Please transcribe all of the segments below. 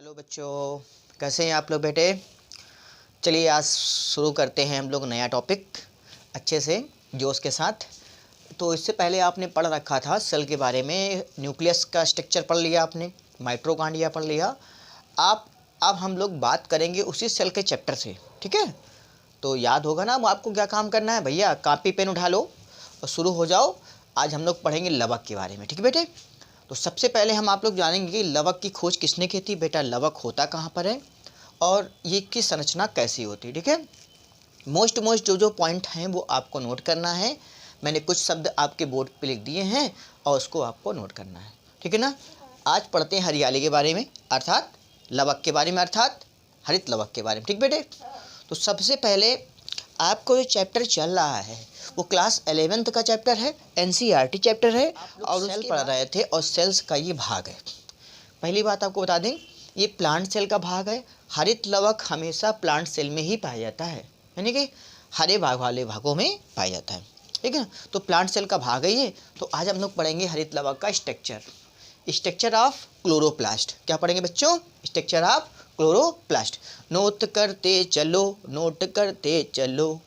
Hello बच्चों, कैसे हैं आप लोग बेटे। चलिए आज शुरू करते हैं हम लोग नया टॉपिक अच्छे से जोश के साथ। तो इससे पहले आपने पढ़ रखा था सेल के बारे में, न्यूक्लियस का स्ट्रक्चर पढ़ लिया आपने, माइटोकॉन्ड्रिया पढ़ लिया। आप अब हम लोग बात करेंगे उसी सेल के चैप्टर से, ठीक है। तो याद होगा ना, अब आपको क्या काम करना है भैया, कॉपी पेन उठा लो और शुरू हो जाओ। आज हम लोग पढ़ेंगे लवक के बारे में, ठीक है बेटे। तो सबसे पहले हम आप लोग जानेंगे कि लवक की खोज किसने की थी बेटा, लवक होता कहाँ पर है और ये की संरचना कैसी होती है, ठीक है। मोस्ट जो पॉइंट हैं वो आपको नोट करना है। मैंने कुछ शब्द आपके बोर्ड पे लिख दिए हैं और उसको आपको नोट करना है, ठीक है ना। आज पढ़ते हैं हरियाली के बारे में, अर्थात लवक के बारे में, अर्थात हरित लवक के बारे में, ठीक बेटे। तो सबसे पहले आपको जो चैप्टर चल रहा है वो क्लास 11th का चैप्टर है, NCERT चैप्टर है और सेल पढ़ रहे थे और सेल्स का ये भाग है। पहली बात आपको बता दें, ये प्लांट सेल का भाग है। हरित लवक हमेशा प्लांट सेल में ही पाया जाता है, यानी कि हरे भाग वाले भागों में पाया जाता है, ठीक है ना। तो प्लांट सेल का भाग है ये। तो आज हम लोग पढ़ेंगे हरित लवक का स्ट्रक्चर ऑफ क्लोरोप्लास्ट। क्या पढ़ेंगे बच्चों? Structure of chloroplast. नोट करते चलो, नोट करते चलो।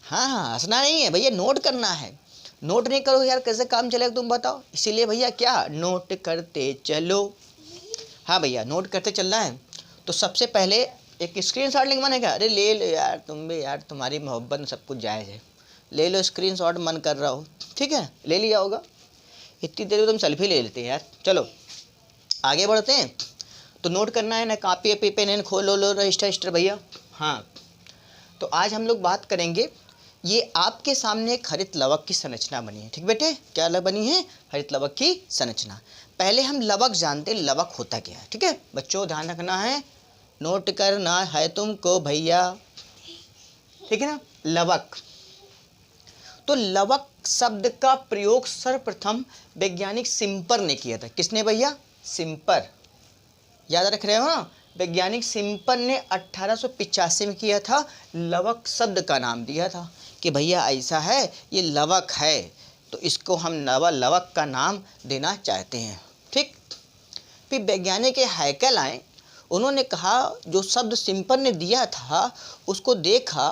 हाँ, हंसना नहीं है भैया, नोट करना है। नोट नहीं करो यार कैसे काम चलेगा तुम बताओ। इसीलिए भैया क्या, नोट करते चलो। हाँ भैया, नोट करते चलना है। तो सबसे पहले एक स्क्रीनशॉट लिखवाना है क्या? अरे ले लो यार तुम भी, यार तुम्हारी मोहब्बत में सब कुछ जायज़ है। ले लो स्क्रीनशॉट, मन कर रहा हो, ठीक है, ले लिया होगा। इतनी देर में तुम सेल्फी ले लेते हैं यार। चलो आगे बढ़ते हैं। तो नोट करना है ना, कॉपी पेन खोलो लो, रजिस्टर भैया। हाँ, तो आज हम लोग बात करेंगे, ये आपके सामने एक हरित लवक की संरचना बनी है, ठीक बेटे। क्या बनी है? हरित लवक की संरचना। पहले हम लवक जानते हैं, लवक होता क्या है, ठीक है बच्चों, ध्यान रखना है, नोट करना है तुमको भैया, ठीक है ना। लवक, तो लवक शब्द का प्रयोग सर्वप्रथम वैज्ञानिक सिम्पर ने किया था। किसने भैया? सिम्पर, याद रख रहे हो ना। वैज्ञानिक सिम्पर ने 1885 में किया था। लवक शब्द का नाम दिया था कि भैया ऐसा है, ये लवक है, तो इसको हम लवक का नाम देना चाहते हैं, ठीक। फिर वैज्ञानिक हैकेल आए, उन्होंने कहा जो शब्द सिम्पर ने दिया था उसको देखा,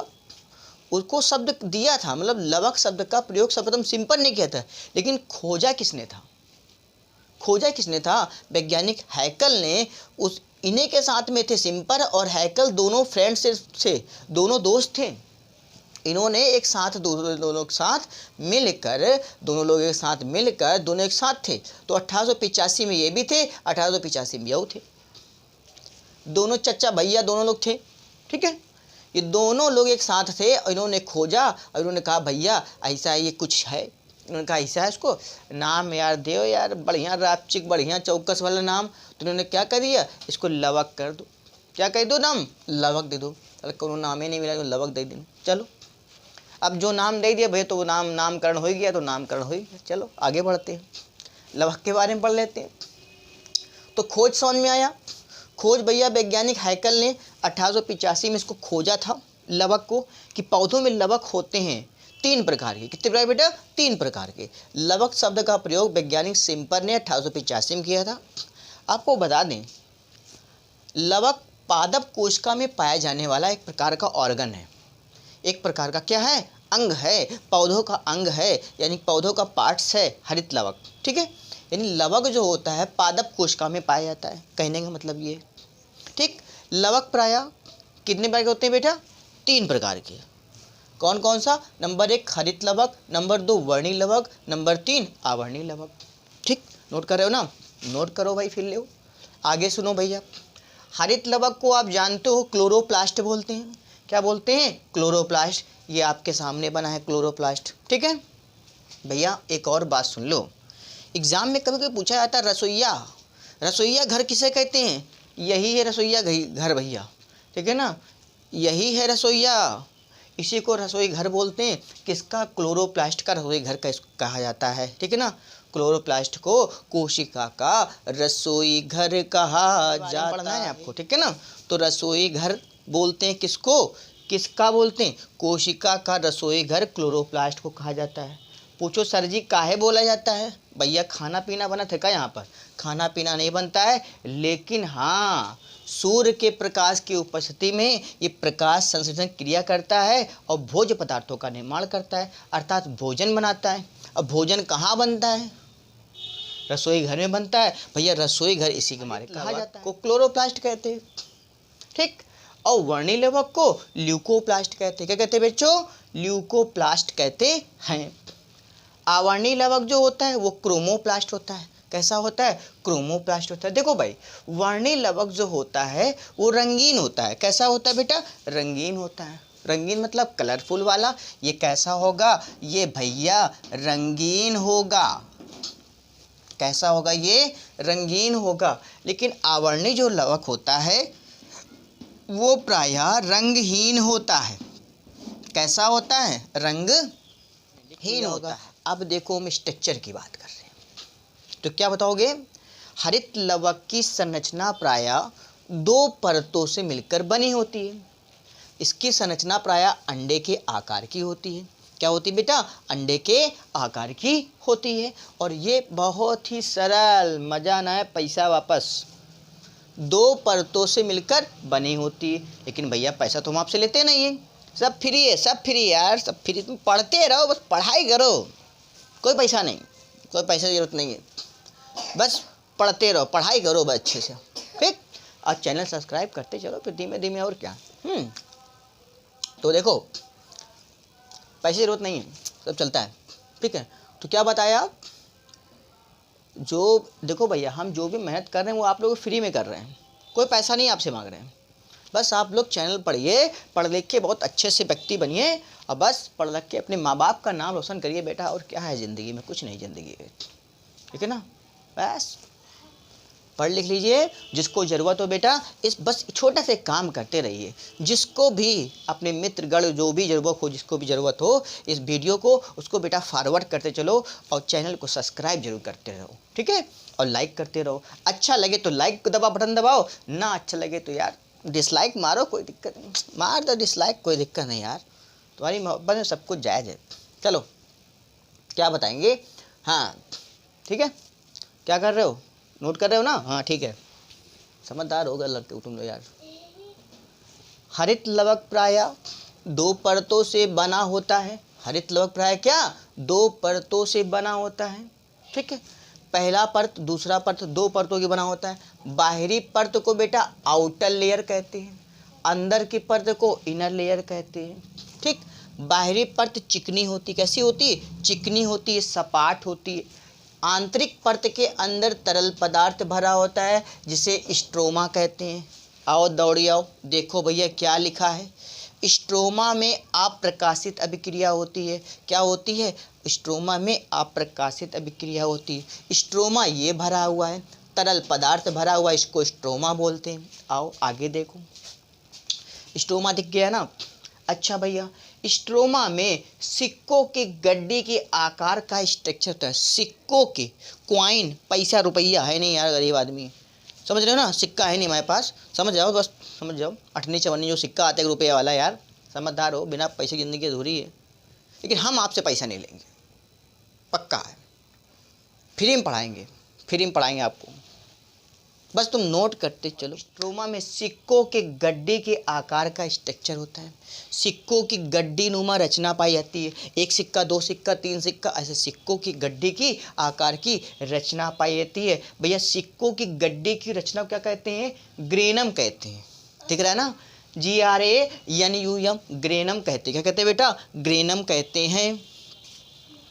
उसको शब्द दिया था, मतलब लवक शब्द का प्रयोग सर्वप्रथम सिम्पर ने किया था, लेकिन खोजा किसने था? खोजा किसने था? वैज्ञानिक हैकेल ने। उस इन्हीं के साथ में थे सिम्पर और हैकेल, दोनों फ्रेंड्स थे, दोनों दोस्त थे। इन्होंने एक साथ दोनों लोग साथ मिलकर, दोनों एक साथ थे। तो 1885 में ये भी थे, 1885 में ये थे, दोनों चचा भैया दोनों लोग थे, ठीक है। ये दोनों लोग एक साथ थे और इन्होंने खोजा और इन्होंने कहा भैया ऐसा ये कुछ है। इन्होंने कहा ऐसा है, इसको नाम यार दो यार, बढ़िया रापचिक, बढ़िया चौकस वाला नाम। तो इन्होंने क्या कर दिया, इसको लवक कर दो। क्या कह दो? नाम लवक दे दो। अरे कोनो नाम ही नहीं मिला तो लवक दे देना। चलो अब जो नाम दे दिया भैया, तो वो नामकरण हो गया, तो नामकरण हो गया। चलो आगे बढ़ते हैं, लवक के बारे में पढ़ लेते हैं। तो खोज समझ में आया। खोज भैया वैज्ञानिक हैकेल ने 1885 में इसको खोजा था लवक को, कि पौधों में लवक होते हैं 3 प्रकार के। कितने प्रकार बेटा? 3 प्रकार के। लवक शब्द का प्रयोग वैज्ञानिक सिम्पर ने 1885 में किया था। आपको बता दें, लवक पादप कोशिका में पाया जाने वाला एक प्रकार का ऑर्गन है, एक प्रकार का क्या है? अंग है, पौधों का अंग है, यानी पौधों का पार्ट्स है हरित लवक, ठीक है। यानी लवक जो होता है पादप कोशिका में पाया जाता है, कहने का मतलब ये, ठीक। लवक प्रायः कितने प्रकार के होते हैं बेटा? 3 प्रकार के। कौन कौन सा? नंबर 1 हरित लवक, नंबर 2 वर्णी लवक, नंबर 3 आवर्णी लवक, ठीक। नोट कर रहे हो ना? नोट करो भाई, फिर लो आगे सुनो भैया। हरित लवक को आप जानते हो क्लोरोप्लास्ट बोलते हैं। क्या बोलते हैं? क्लोरोप्लास्ट। ये आपके सामने बना है क्लोरोप्लास्ट, ठीक है भैया। एक और बात सुन लो, एग्जाम में कभी कभी पूछा जाता है रसोईया घर किसे कहते हैं? यही है रसोईया घर भैया, ठीक है ना, यही है रसोईया, इसी को रसोई घर बोलते हैं। किसका? क्लोरोप्लास्ट का रसोई घर का कहा जाता है, ठीक है ना। क्लोरोप्लास्ट को कोशिका का रसोई घर कहा जाता है आपको, ठीक है ना। तो रसोई घर बोलते हैं किसको? किसका बोलते हैं? कोशिका का रसोई घर क्लोरोप्लास्ट को कहा जाता है। पूछो सर जी काहे बोला जाता है? भैया खाना पीना बना था क्या यहाँ पर? खाना पीना नहीं बनता है, लेकिन हाँ सूर्य के प्रकाश की उपस्थिति में ये प्रकाश संश्लेषण क्रिया करता है और भोज्य पदार्थों का निर्माण करता है, अर्थात भोजन बनाता है। अब भोजन कहाँ बनता है? रसोई घर में बनता है भैया। रसोई घर इसी के मारे कहा जाता है, को क्लोरोप्लास्ट कहते हैं, ठीक। और वर्णीय लवक को ल्यूकोप्लास्ट कहते हैं। क्या कहते हैं बच्चों? ल्यूकोप्लास्ट कहते हैं। आवर्णीय लवक जो होता है वो क्रोमोप्लास्ट होता है। कैसा होता है? क्रोमोप्लास्ट होता है। देखो भाई, वर्णीय लवक जो होता है वो रंगीन होता है। कैसा होता है बेटा? रंगीन होता है। रंगीन मतलब कलरफुल वाला। ये कैसा होगा? ये भैया रंगीन होगा। कैसा होगा? ये रंगीन होगा। लेकिन आवर्णीय जो लवक होता है वो प्रायः रंगहीन होता है। कैसा होता है? रंगहीन होता है। अब देखो हम स्ट्रक्चर की बात कर रहे हैं, तो क्या बताओगे? हरित लवक की संरचना प्रायः 2 परतों से मिलकर बनी होती है। इसकी संरचना प्रायः अंडे के आकार की होती है। क्या होती है बेटा? अंडे के आकार की होती है। और ये बहुत ही सरल, मजा ना है पैसा वापस, 2 परतों से मिलकर बनी होती है। लेकिन भैया पैसा तो हम आपसे लेते नहीं है, सब फ्री है, सब फ्री यार, सब फ्री। तुम पढ़ते रहो, बस पढ़ाई करो, कोई पैसा नहीं, कोई पैसा की जरूरत नहीं है, बस पढ़ते रहो, पढ़ाई करो बस अच्छे से, ठीक। और चैनल सब्सक्राइब करते चलो फिर धीमे धीमे, और क्या। तो देखो पैसे की जरूरत नहीं है, सब चलता है, ठीक है। तो क्या बताया? जो देखो भैया, हम जो भी मेहनत कर रहे हैं वो आप लोग फ्री में कर रहे हैं, कोई पैसा नहीं आपसे मांग रहे हैं। बस आप लोग चैनल पढ़िए, पढ़ लिख के बहुत अच्छे से व्यक्ति बनिए, और बस पढ़ लिख के अपने माँ बाप का नाम रोशन करिए बेटा। और क्या है ज़िंदगी में? कुछ नहीं ज़िंदगी है, ठीक है ना। बस पढ़ लिख लीजिए, जिसको ज़रूरत हो बेटा, इस बस छोटा से काम करते रहिए। जिसको भी अपने मित्रगण जो भी ज़रूरत हो, जिसको भी ज़रूरत हो, इस वीडियो को उसको बेटा फॉरवर्ड करते चलो, और चैनल को सब्सक्राइब जरूर करते रहो, ठीक है। और लाइक करते रहो। अच्छा लगे तो लाइक दबा बटन दबाओ, ना अच्छा लगे तो यार डिसलाइक मारो, कोई दिक्कत नहीं, मार दो डिसलाइक, कोई दिक्कत नहीं यार, तुम्हारी मोहब्बत में सब कुछ जायज़ है। चलो क्या बताएंगे? हाँ ठीक है, क्या कर रहे हो? नोट कर रहे हो ना? हाँ ठीक है, समझदार होगा लगते हो तुम लोग यार। हरित लवक प्रायः 2 परतों से बना होता है। हरित लवक प्रायः क्या? 2 परतों से बना होता है, ठीक है। पहला परत, दूसरा परत, 2 परतों की बना होता है। बाहरी परत को बेटा आउटर लेयर कहते हैं, अंदर की परत को इनर लेयर कहते हैं, ठीक। बाहरी परत चिकनी होती, कैसी होती? चिकनी होती है, सपाट होती है। आंतरिक परत के अंदर तरल पदार्थ भरा होता है, जिसे स्ट्रोमा कहते हैं। आओ दौड़ी आओ, देखो भैया क्या लिखा है। स्ट्रोमा में अप्रकाशित अभिक्रिया होती है। क्या होती है? स्ट्रोमा में अप्रकाशित अभिक्रिया होती है। स्ट्रोमा ये भरा हुआ है, तरल पदार्थ भरा हुआ है, इसको स्ट्रोमा बोलते हैं। आओ आगे देखो, स्ट्रोमा दिख गया ना। अच्छा भैया, स्ट्रोमा में सिक्कों की गड्डी के आकार का स्ट्रक्चर होता है। सिक्कों के, क्वाइन, पैसा रुपया है नहीं यार, गरीब आदमी, समझ रहे हो ना, सिक्का है नहीं हमारे पास, समझ जाओ, बस समझ जाओ। 8वीं 54 जो सिक्का आता है रुपये वाला यार, समझदार हो, बिना पैसे की ज़िंदगी अधूरी है। लेकिन हम आपसे पैसा नहीं लेंगे, पक्का है, फ्री में पढ़ाएंगे, फ्री में पढ़ाएंगे आपको, बस तुम नोट करते चलो। स्ट्रोमा में सिक्कों के गड्ढे के आकार का स्ट्रक्चर होता है। सिक्कों की गड्ढी नुमा रचना पाई जाती है। 1 सिक्का, 2 सिक्का, 3 सिक्का, ऐसे सिक्कों की गड्ढी की आकार की रचना पाई जाती है। भैया सिक्कों की गड्ढी की रचना क्या कहते हैं? ग्रेनम कहते हैं, दिख रहा है ना, GRANUM, ग्रेनम कहते हैं। क्या कहते हैं बेटा? ग्रेनम कहते हैं।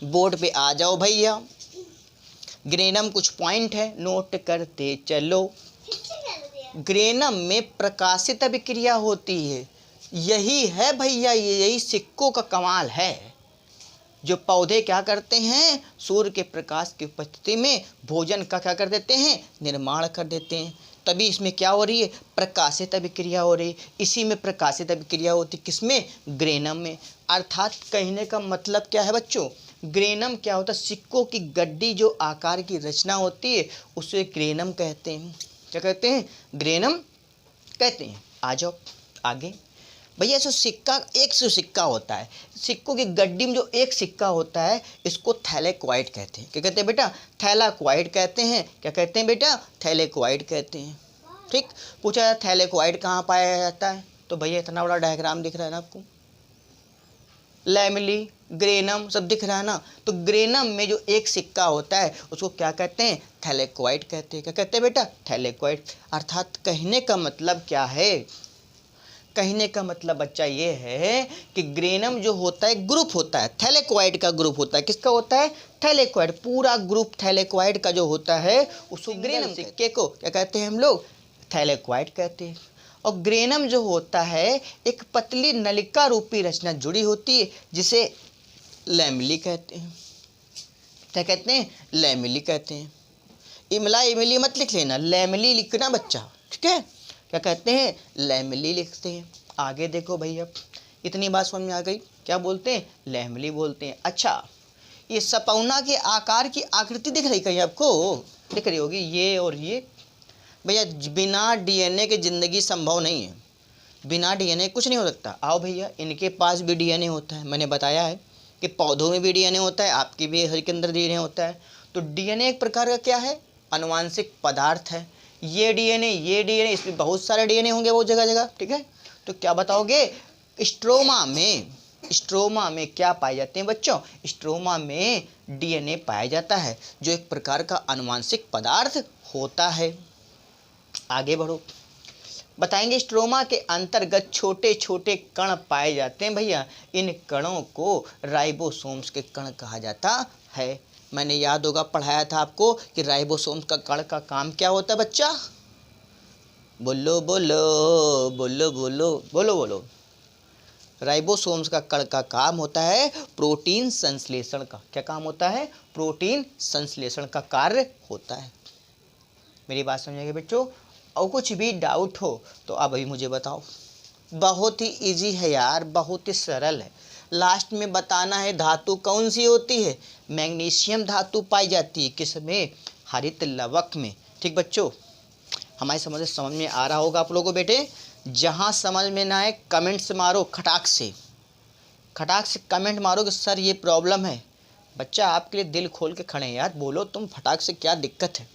बोर्ड पे आ जाओ भैया, ग्रेनम कुछ पॉइंट है, नोट करते चलो। ग्रेनम में प्रकाशित अभिक्रिया होती है। यही है भैया, यही सिक्कों का कमाल है। जो पौधे क्या करते हैं? सूर्य के प्रकाश की उपस्थिति में भोजन का क्या कर देते हैं? निर्माण कर देते हैं। तभी इसमें क्या हो रही है? प्रकाशित अभिक्रिया हो रही है। इसी में प्रकाशित अभिक्रिया होती, किसमें? ग्रेनम में। अर्थात कहने का मतलब क्या है बच्चों? ग्रेनम क्या होता है? सिक्कों की गड्डी जो आकार की रचना होती है उसे ग्रेनम कहते हैं। क्या कहते हैं? ग्रेनम कहते हैं। आ जाओ आगे। भैया जो सिक्का, एक जो सिक्का होता है, सिक्कों की गड्डी में जो एक सिक्का होता है, इसको थैलेक्वाइड कहते हैं। क्या कहते हैं बेटा? थैलाक्वाइड कहते हैं। क्या कहते हैं बेटा? थैलेक्वाइड कहते हैं। ठीक, पूछा जाए थैलेक्वाइड कहाँ पाया जाता है, तो भैया इतना बड़ा डायग्राम दिख रहा है ना आपको, लैमेली, ग्रेनम सब दिख रहा है ना। तो ग्रेनम में जो एक सिक्का होता है उसको क्या कहते हैं? थैलेक्वाइड कहते हैं। क्या कहते हैं बेटा? थैलेक्वाइड। अर्थात कहने का मतलब क्या है? कहने का मतलब बच्चा ये है कि ग्रेनम जो होता है ग्रुप होता है, थैलेक्वाइड का ग्रुप होता है। किसका होता है? थैलेक्वाइड। पूरा ग्रुप थैलेक्वाइड का जो होता है उसको ग्रेनम, सिक्के को क्या कहते हैं हम लोग? थैलेक्वाइड कहते हैं। और ग्रेनम जो होता है एक पतली नलिका रूपी रचना जुड़ी होती है जिसे लैमेली कहते हैं। क्या कहते हैं? लैमेली कहते हैं। इमला इमली मत लिख लेना, लैमेली लिखना बच्चा, ठीक है? क्या कहते हैं? लैमेली लिखते हैं। आगे देखो भैया, इतनी बात समझ में आ गई? क्या बोलते हैं? लैमेली बोलते हैं। अच्छा, ये सपौना के आकार की आकृति दिख रही कहीं आपको? दिख रही होगी, ये और ये। भैया बिना डीएनए के ज़िंदगी संभव नहीं है, बिना डीएनए कुछ नहीं हो सकता। आओ भैया, इनके पास भी डीएनए होता है, मैंने बताया है कि पौधों में भी डीएनए होता है, आपके भी शरीर के अंदर डीएनए होता है। तो डीएनए एक प्रकार का क्या है? अनुवांशिक पदार्थ है। ये डीएनए, इसमें बहुत सारे डीएनए होंगे वो जगह जगह, ठीक है? तो क्या बताओगे? स्ट्रोमा में क्या पाए जाते हैं बच्चों? स्ट्रोमा में डीएनए पाया जाता है जो एक प्रकार का अनुवांशिक पदार्थ होता है। आगे बढ़ो, बताएंगे स्ट्रोमा के अंतर्गत छोटे छोटे कण पाए जाते हैं भैया। इन कणों को राइबोसोम्स के कण कहा जाता है। मैंने याद होगा पढ़ाया था आपको कि राइबोसोम्स का कण का काम क्या होता है बच्चा? बोलो बोलो बोलो बोलो बोलो बोलो। राइबोसोम्स का कण का काम होता है प्रोटीन संश्लेषण का। क्या काम होता है? प्रोटीन संश्लेषण का कार्य होता है। मेरी बात समझिएगा बच्चों, और कुछ भी डाउट हो तो आप अभी मुझे बताओ। बहुत ही इजी है यार, बहुत ही सरल है। लास्ट में बताना है धातु कौन सी होती है? मैग्नीशियम धातु पाई जाती है। किसमें? हरित लवक में। ठीक बच्चों, हमारी समझ में आ रहा होगा आप लोगों को बेटे। जहाँ समझ में ना आए कमेंट्स मारो, खटाक से कमेंट मारो कि सर ये प्रॉब्लम है। बच्चा आपके लिए दिल खोल के खड़े हैं यार, बोलो तुम फटाक से, क्या दिक्कत है?